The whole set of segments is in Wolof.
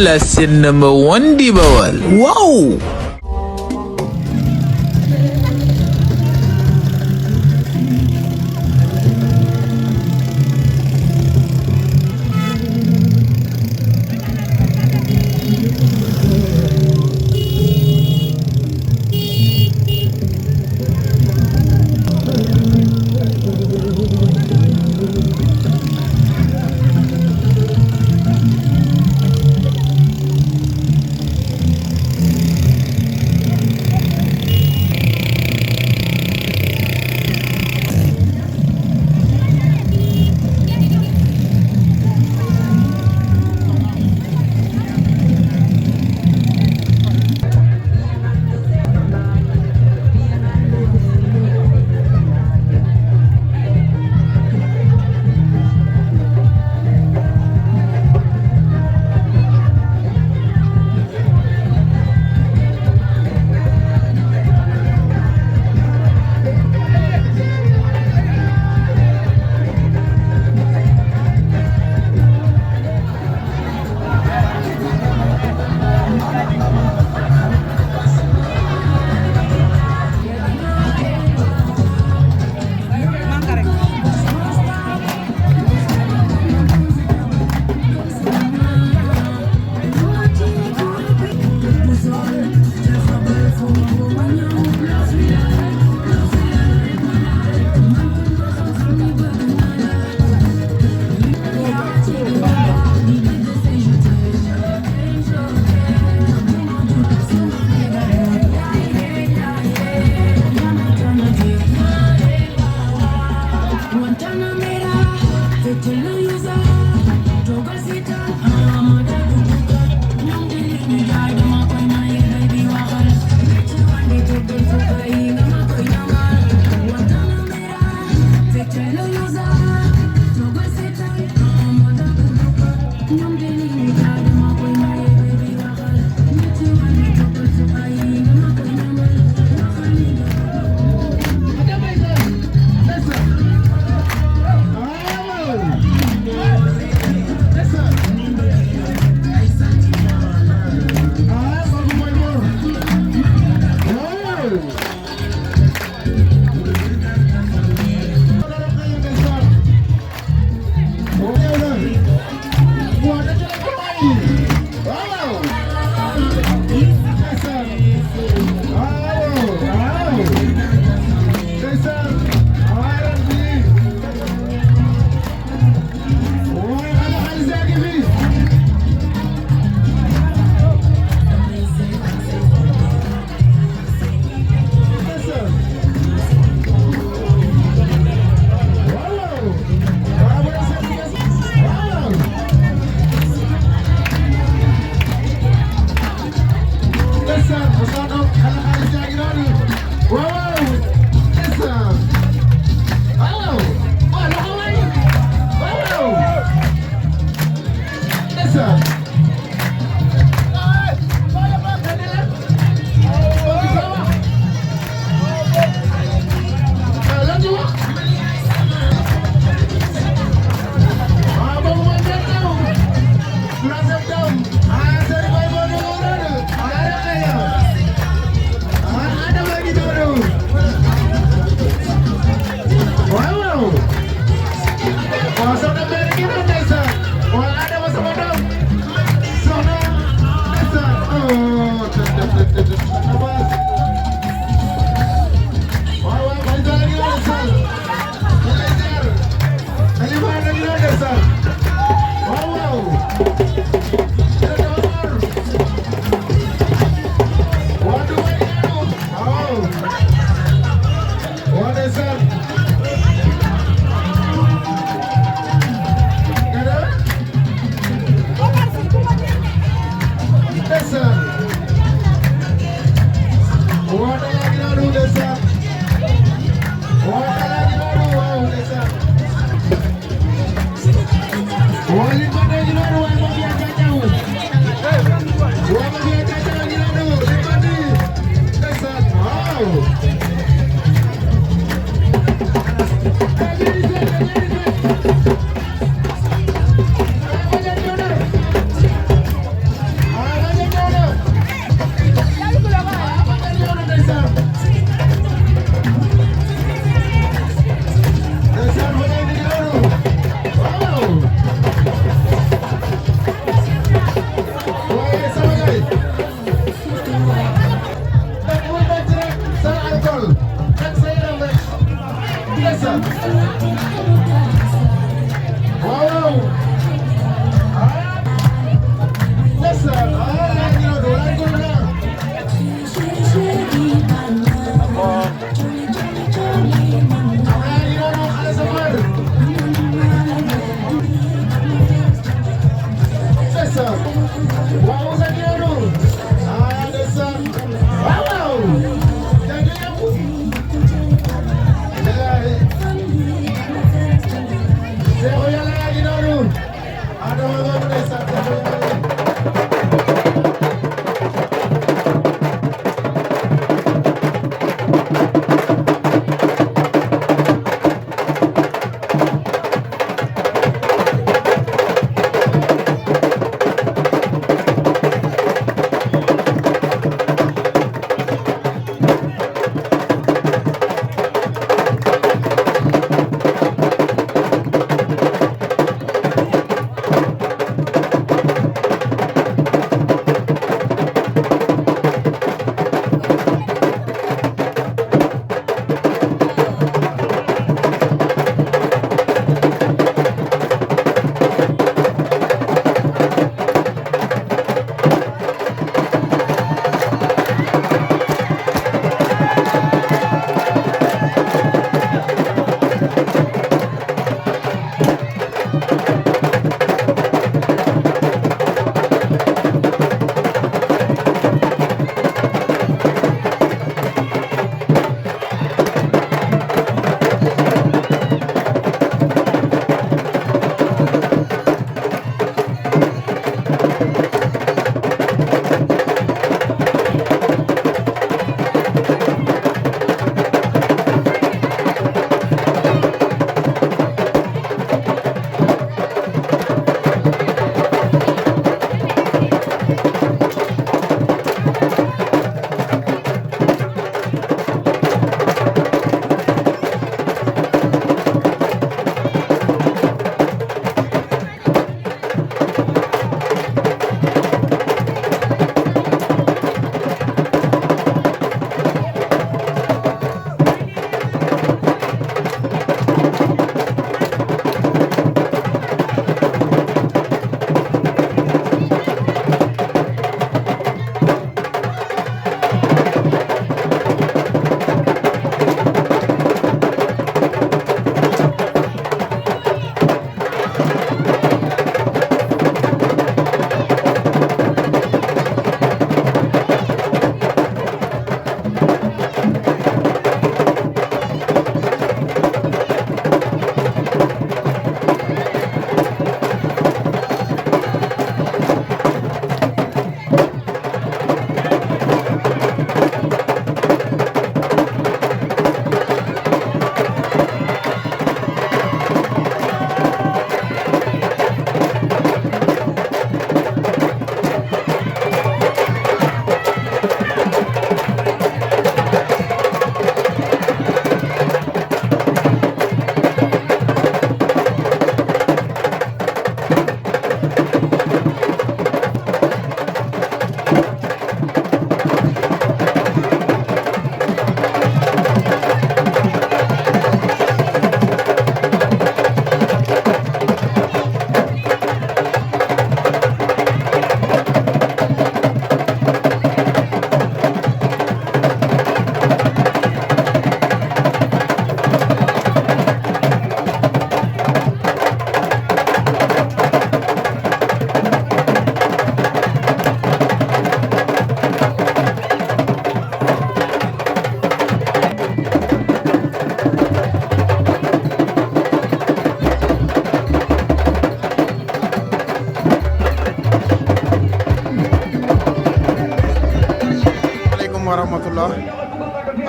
la seen number one di Bawal waaw.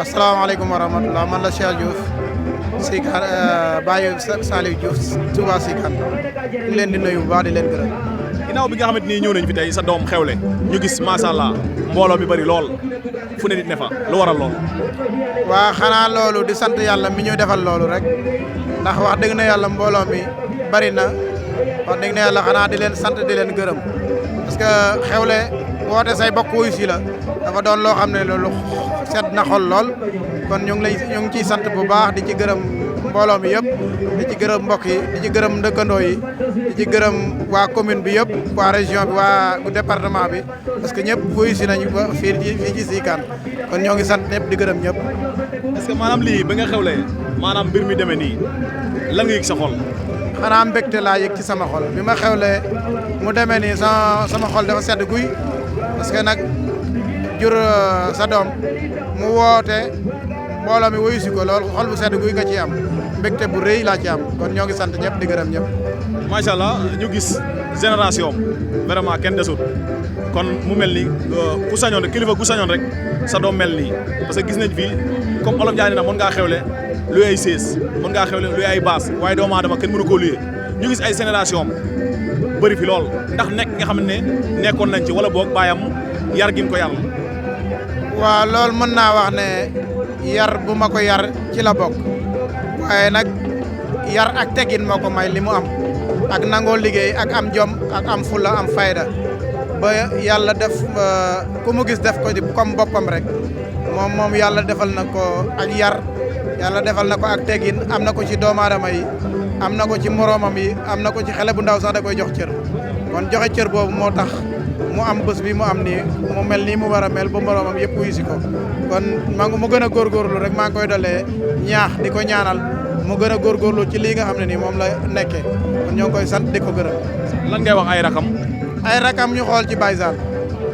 asalaamaaleykum wa rahmatulah man la Cheikh Diouf Sikane Baye Saliou Diouf Touba Sikane ñu leen di nuyu bu baax di leen gërëm. ginnaaw bi nga xamante ni ñëw nañ fi tey sa doom xewle ñu gis macha allah mbooloo mi bari lool fu ne nit ne fa lu waral lool. waa xanaa loolu di sant yàlla mi ñuy defal loolu rek ndax wax dëgg na yàlla mbooloo mi bari na wax dëgg na yàlla xanaa di leen sant di leen gërëm parce que xewle woote say bokk wuyu si la dafa doon loo xam ne loolu sedd na xol lool kon ñu ngi ciy sant bu baax di ci gërëm mbooloo mi yëpp di ci gërëm mbokk yi di ci gërëm dëkkandoo yi di ci gërëm waa commune bi yëpp waa région bi waa département bi parce que ñëpp wuyu si nañu ba fii ci Sikane kon ñoo ngi sant ñëpp di gërëm ñëpp. est-ce que maanaam lii ba nga xewlee maanaam mbir mi demee nii lan nga yëg sa xol. xanaa mbégte laa yëg ci sama xol bi ma xewlee mu demee nii sama xol dafa sedd guy parce que nag jur sa doom mu woote mbooloo mi wuyu si ko lool xol bu sedd guy nga ci am mbégte bu rëy laa ci am kon ñoo ngi sant ñëpp di gërëm ñëpp. macha allah ñu gis génération vraiment kenn desut kon mu mel ni ku sañoon rek kilifa ku sañoon rek sa doom mel nii parce que gis nañ fii comme olof Ndiaye na mën ngaa xewle luy ay sées mën ngaa xewle luy ay baas waaye doomu aadama kenn mënu koo luyee ñu gis ay génération bëri fi lool ndax nekk nga xam ne nekkoon nañ ci wala boog baayam yar gi mu ko yar la. waaw loolu mën naa wax ne yar bu ma ko yar ci la bokk waaye nag yar ak teggin moo ko may li mu am ak nangoo liggéey ak am jom ak am fulla am fayda ba yàlla def ku mu gis def ko di comme boppam rek moom yàlla defal na ko ak yar yàlla defal na ko ak teggin am na ko ci doomu aadama yi am na ko ci moroomam yi am na ko ci xale bu ndaw sax da koy jox cër kon joxe cër boobu moo tax mu am bés bi mu am nii mu mel nii mu war a mel ba moroomam yëpp wuyu si ko kon mu gën a góorgóorlu rek maa ngi koy dolee ñaax di ko ñaanal mu gën a góorgóorlu ci lii nga xam ne nii moom la nekkee kon ñoo ngi koy sant di ko gërëm. lan ngay wax ay rakam. ay rakam ñu xool ci Baye Zal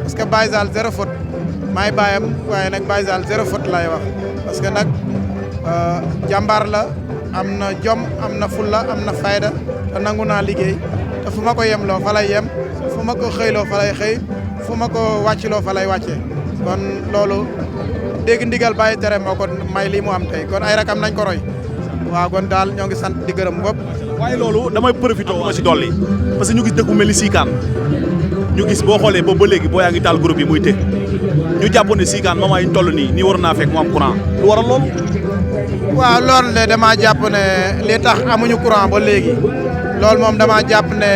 parce que Baye Zal zéro faute maay baayam waaye nag Baye Zal zéro faute lay wax parce que nag jàmbaar la am na jom am na fulla am na fayda te nangu naa liggéey te fu ma ko yemloo fa lay yem fu ma ko xëyloo fa lay xëy fu ma ko wàcciloo fa lay wàccee kon loolu dégg ndigal bàyyi tere moo ko may lii mu am tey kon ay rakam nañ ko roy waaw kon daal ñoo ngi sant di gërëm bopp. waaye loolu damay profité ma si dolli parce que ñu gis dëkk bu mel ni Sikaan ñu gis boo xoolee boobu ba léegi boo yaa ngi taal groupe yi muy tëj ñu jàpp ne Sikaan moment yi ñu toll nii waroon naa fekk mu am courant lu waral loolu. waaw loolu de damaa jàpp ne li tax amuñu courant ba léegi loolu moom damaa jàpp ne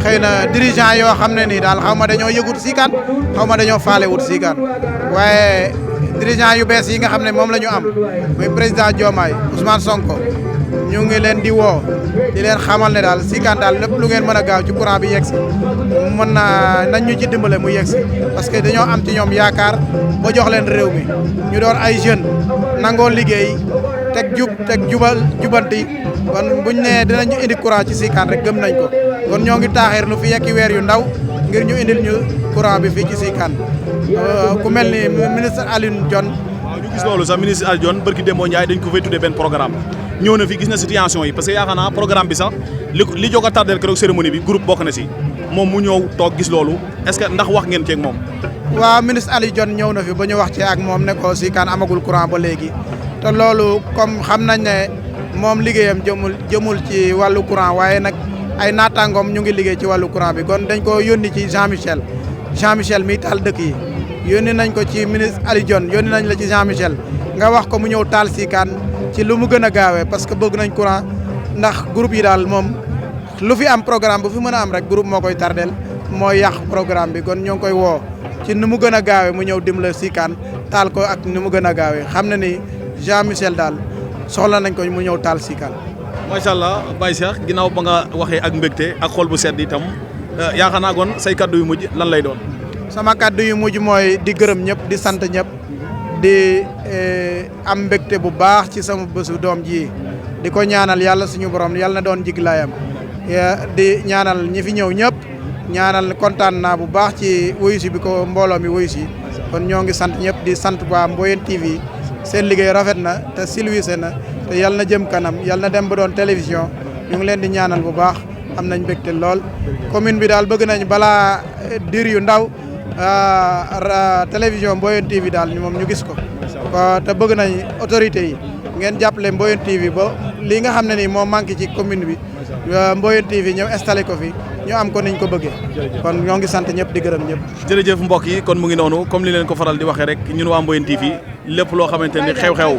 xëy na dirigeant yoo xam ne nii daal xaw ma dañoo yëgut Sikaan xaw ma dañoo faalewut Sikaan waaye dirigeant yu bees yi nga xam ne moom la ñu am muy président Diomaye Ousmane Sonko ñu ngi leen di woo di leen xamal ne daal Sikaan daal lépp lu ngeen mën a gaaw ci courant bi yegg si mën naa nañ ñu ci dimbale mu yegg si parce que dañoo am ci ñoom yaakaar ba jox leen réew mi ñu doon ay jeunes nangoo liggéey teg jubanti kon buñ ne dinañu indi courant ci Sikaan rek gëm nañ ko kon ñoo ngi taaxeer nu fi yekki weer yu ndaw ngir ñu indil ñu courant bi fii ci Sikaan ku mel ni ministre Alioune Dione. waaw ñu gis loolu sax ministre Alioune Dione barki Demba Ndiaye dañ ko fay tuddee benn programme ñëw na fi gis na situation yi parce que yaakaar naa programme bi sax li jóg a tardé keroog cérémonie bi groupe bokk na si moom mu ñëw toog gis loolu est-ce que ndax wax ngeen ceeg moom. waaw ministre Alioune Dione ñëw na fi ba ñu wax ci ak moom ne ko Sikaan amagul courant ba léegi te loolu comme xam nañ ne moom liggéeyam jëmul ci wàllu courant waaye nag ay naataangoom ñu ngi liggéey ci wàllu courant bi kon dañ ko yónni ci Jean Michel mi taal dëkk yi yónni nañ ko ci ministre Alioune Dione yónni nañ la ci Jean Michel nga wax ko mu ñëw taal Sikaan ci lu mu gën a gaawee parce que bëgg nañ courant ndax groupe yi daal moom lu fi am programme bu fi mën a am rek groupe moo koy tardel mooy yàq programme bi kon ñoo ngi koy woo ci nu mu gën a gaawee mu ñëw dimbale Sikaan taal ko ak nu mu gën a gaawee xam na ni Jean Michel daal soxla nañ ko mu ñëw taal Sikaan. macha allah Baye Cheikh ginnaaw ba nga waxee ak mbégte ak xol bu sedd itam yaakaar naa kon say kaddu yu mujj lan lay doon. sama kaddu yu mujj mooy di gërëm ñëpp di sant ñëpp di am mbégte bu baax ci sama bésu doom ji di ko ñaanal yàlla suñu borom yàlla na doon jiglaayam di ñaanal ñi fi ñëw ñëpp ñaanal kontaan naa bu baax ci wuyu si bi ko mbooloo mi wuyu si kon ñoo ngi sant ñëpp di sant waa Mboyeen TV seen liggéey rafet na te silwise na te yàlla na jëm kanam yàlla na dem ba doon télévision ñu ngi leen di ñaanal bu baax am nañ mbégte lool commune bi daal bëgg nañ balaa dir yu ndaw télévision Mboyeen TV daal moom ñu gis ko te bëgg nañ autorité yi ngeen jàppale Mboyeen TV ba lii nga xam ne nii moo manqué ci commune bi Mboyeen TV ñëw installé ko fi ñu am ko niñ ko bëggee kon ñoo ngi sant ñëpp di gërëm ñëpp. jërëjëf mbokk yi kon mu ngi noonu comme li leen ko faral di waxee rek ñun waa Mboyeen TV lépp loo xamante ni xew-xew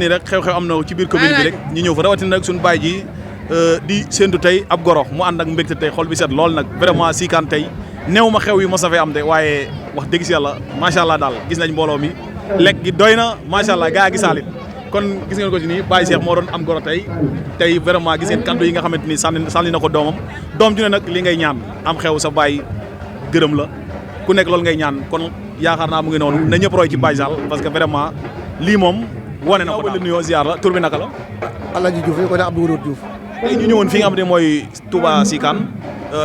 rek xew-xew am na ci biir commune bi rek ñu ñëw fa rawatina nag suñu baay ji di séntu tey ab goro mu ànd ak mbégte tey xol bi set lool nag vraiment Sikaan tey néew ma xew yi mos a fee am de waaye wax dëgg si yàlla macha allah daal gis nañ mbooloo mi lekk gi doy na macha allah gaa gi saalit kon gis ngeen ko ci nii Baye Cheikh moo doon am goro tey vraiment gis ngeen kaddu yi nga xamante ni sànni na ko doomam doom ju ne nag li ngay ñaan am xew sa baay gërëm la ku nekk loolu ngay ñaan kon yaakaar naa mu ngi noonu na ñëpp roy ci Baye Sall parce que vraiment lii moom wane na ko daal nuyoo ziar la tur bi naka la Alaaji Diouf ñu ko ne Abdou Diouf tey ñu ñëwoon fi nga xam ne mooy Touba Sikaan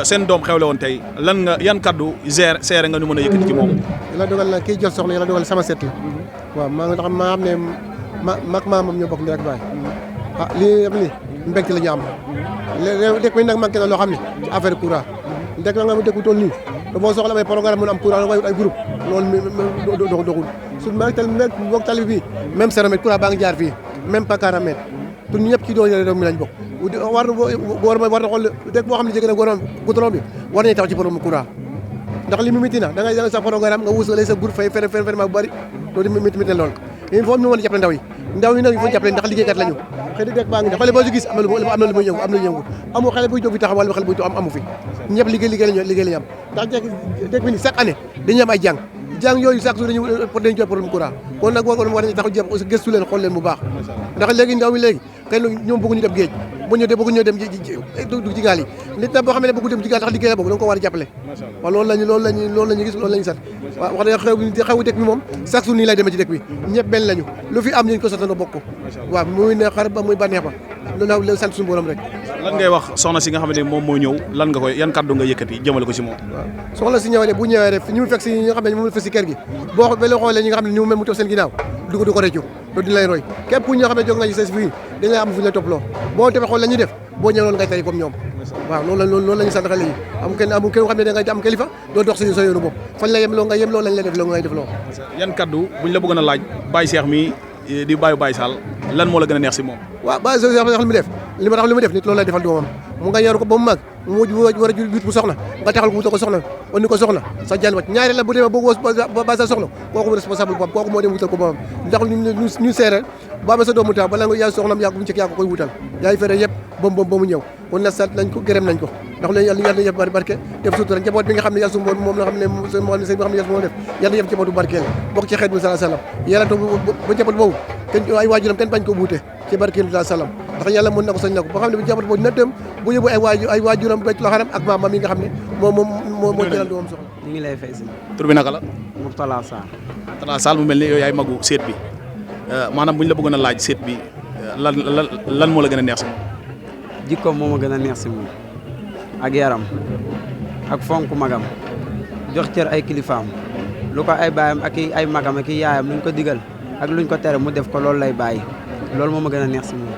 seen doom xewle woon tey lan nga yan kaddu seere nga ñu mën a yëkkati ci moom. yàlla dogal na kii jël soxna yàlla dogal sama set la waaw maa xam ne mag maamam ñoo bokk ndey ak baay lii am ni mbégte la ñu am léegi dëkk bi nag manqué na loo xam ne ci affaire courant dëkk la nga dëkk bu toll nii da boo soxla ay programme mun am courant nga ay groupe loolu doxul su mbokk tali bi même 0 mètre courant baa ngi jaar fii même pas 40 mètres pour ñu ñëpp ci doon réew mi lañ bokk war na xool dëkk boo xam ne jege na goudron bi war nañu tax ci problème courant ndax li mu métti na da ngay sa programme nga wusale sa groupe fay fere bu bari loolu métti na lool il faut ñu mën a jàppale ndaw yi nag il faut jàppale ndax liggéeykat lañu xëy na dëkk baa ngi ne xale boo si gis am na lu muy yëngu am na lu yëngu amul xale buy jóg fi taxawal xale buy amu fi ñëpp liggéey lañu am ndax dëkk bi ni chaque année dañuy am ay jàng yooyu chaque jour dañu jot problème courant kon nag war nañu taxaw jàpp aussi gëstu leen xool leen bu baax ndax léegi ndaw mi léegi xëy na ñoom bëgguñu dem géej bëgguñu dem ci gaal yi nit nag boo xam ne bëggu dem ci gaal tax liggéey la boobu da nga ko war a jàppale waaw loolu lañu gis loolu lañu sat waaw wax dëgg xew dëkk bi moom chaque jour nii lay demee ci dëkk bi ñëpp benn lañu lu fi am ñu ko sotandoo bokk waaw muy ne xar ba muy bànneex ba loolu sant suñu borom rek lan ngay wax soxna si nga xam ne moom moo ñëw lan nga koy yan kaddu nga yëkkati jëmale ko si moom waaw soxna si ñëwee bu ñëwee def ñu mu fekk si ñi nga xam ne moom la fekk si kër gi boo ba la xoolee ñi nga xam ne ñu même mu toog seen ginnaaw du ko réccu loolu di lay roy képp ku ñoo xam ne jóg nga ci sa fii dañ lay am fu ñu lay toppaloo boo defee xool la ñuy def boo ñëwee loolu ngay tari comme ñoom waaw loolu la ñu sant xale yi amul kenn xam ne da ngay am kilifa doo dox sa yoonu bopp fañ la yem loo nga yem loolu lañ lay def loo ngay def loo yan kaddu buñ la bëggoon a laaj Baye Cheikh mi di Baye Sall lan moo la gën a neex si moom waaw Baye Cheikh li mu def nit loolu lay defal doomam mu nga yaru ko ba mu mag mu war a wut bu soxna nga taxal ko wutal ko soxna andi ko soxna sa jàll wàcc ñaari la bu demee ba sa soxna kooku responsable bopp kooku moo dem wutal ko boppam ndax ñu seere boo amee sa doomu taw bala nga yaay soxnam yaa ko bu njëkk yaa ko koy wutal yaay fere yëpp ba mu ñëw kon na sant nañ ko gërëm nañ ko ndax leen yàlla yëpp bari barke def sutura njaboot bi nga xam ne yàlla su moom la xam ne moo sëñ bi xam ne yàlla moo def yàlla yëpp njabootu barkeel bokk ci xeet bi sallallahu alayhi wasallam yàlla to ba njaboot boobu kenn ay waajuram kenn bañ ko buute ci barkeel bi sallallahu alayhi wasallam ndax yàlla mën na ko sañ na ko ba xam ne bu njaboot boobu dina dem bu yóbbu ay waajuram becc loo xaram ak maamam yi nga xam ne moo jëlal doomam soxla ñu ngi lay fay si tur bi naka la Mourtala Sarr Mourtala Sarr mu mel ni yow yaay magu seet bi maanaam bu ñu la bëggoon a laaj seet bi lan moo la gën a neex si moom jikkoom moo ma gën a neex si moom ak yaram ak fonk magam jox cër ay kilifaam lu ko ay baayam ak ay magam ak yaayam luñ ko digal ak luñ ko tere mu def ko loolu lay bàyyi loolu moo ma gën a neex si moom.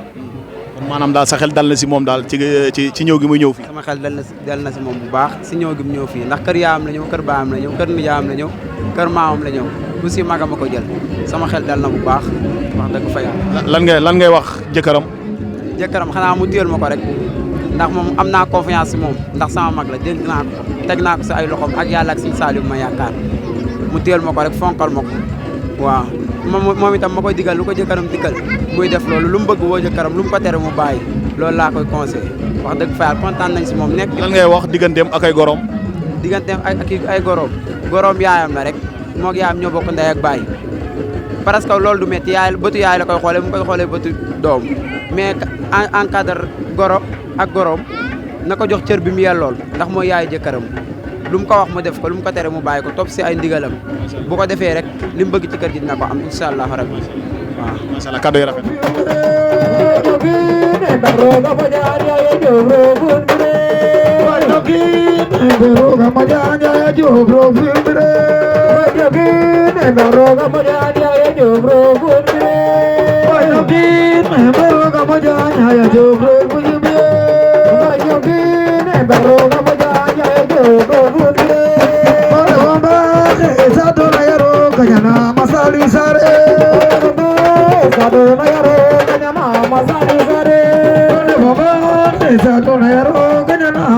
kon maanaam daal sa xel dal na si moom daal ci ñëw gi muy ñëw fii. sama xel dal na si moom bu baax si ñëw gi mu ñëw fii ndax kër yaayam la ñëw kër baayam la ñëw kër nijaayam la ñëw kër maamam la ñëw lu si magam a ko jël sama xel dal na bu baax wax dëgg fa yàlla. lan ngay wax jëkkëram. jëkkëram xanaa mu téyel ma ko rek ndax moom am naa confiance si moom ndax sama mag la dénk naa ko teg naa ko si ay loxoom ak yàlla ak si Saliou ma yaakaar mu téyel ma ko rek fonkal ma ko waaw moom itam ma koy digal lu ko jëkkëram digal muy def loolu lu mu bëgg woo jëkkëram lu mu ko tere mu bàyyi loolu laa koy conseillé wax dëgg fa yàlla kontaan nañ si moom nekk. lan ngay wax digganteem ak ay gorom. digganteem ak ay gorom yaayam la rek moog yaayam ñoo bokk ndey ak baay parce que loolu du métti yaay bëtu yaay la koy xoolee mu koy xoolee bëtu doom mais encadre goro ak gorom na ko jox cër bi mu yellool ndax mooy yaay jëkkëram lu mu ko wax mu def ko lu mu ko tere mu bàyyi ko topp si ay ndigalam bu ko defee rek li mu bëgg ci kër gi dina ko am incha allah rabbi waaw. macha allah kàddu yi rafet.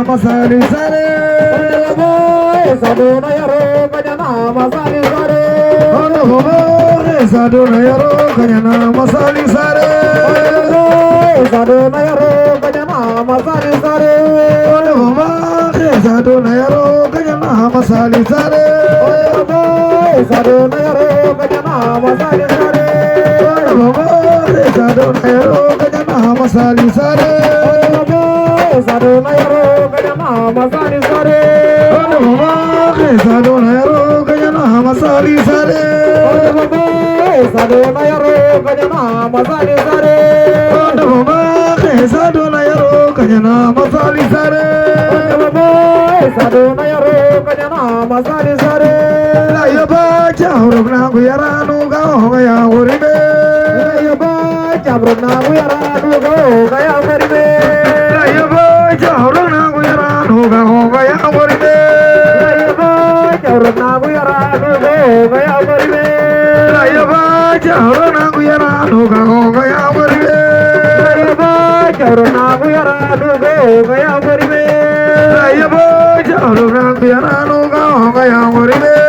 Masali sare aduna yaro kanyana masari sare la yoba chahrukna guyaranu ga hoya goribe la yoba chahrukna guyaranu ga hoya goribe la yoba chahrukna guyaranu ga hoya goribe la yoba chahrukna guyaranu ga hoya goribe la yoba chahrukna guyaranu ga hoya goribe la yoba chahrukna guyaranu ga hoya goribe la yoba chahrukna guyaranu ga hoya goribe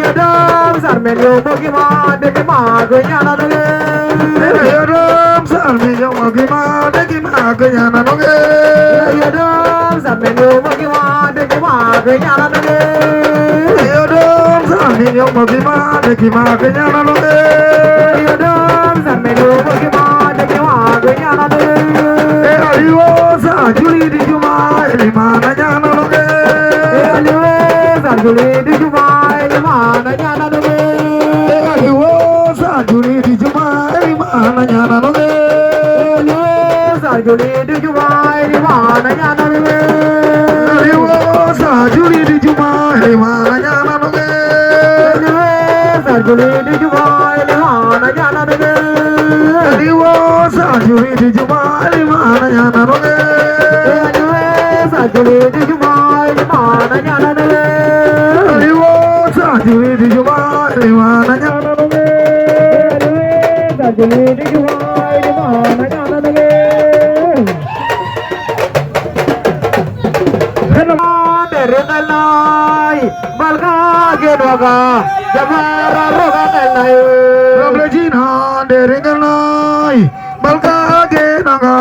yadam sarmen yo mogi ma de ma ganyana doge yadam sarmen yo mogi ma de ma ganyana doge yadam sarmen yo mogi ma de ma ganyana doge yadam sarmen yo mogi ma de ma ganyana doge yadam sarmen yo mogi ma de ma ganyana doge aliwo sa juli di juma mana nyana doge aliwo sa juli di juma mana nyana doge aliwo sa juli di juma mana nyana doge aliwo sa juli di juma mana nyana doge aliwo sa juli di juma mana nyana doge aliwo sa juli di juma mana nyana doge aliwo sa juli di juma mana nyana doge aliwo sa juli di juma mana nyana doge aliwo sa juli di juma mana nyana doge aliwo sa juli di juma mana nyana doge Regalai balga gedoga jamara roga kalai roglejina regalai balga gedoga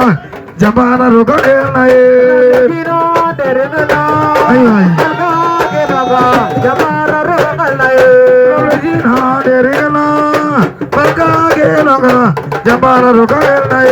jamara roga kalai bino regalai balga gedoga jamara roga kalai roglejina regalai balga gedoga jamara roga kalai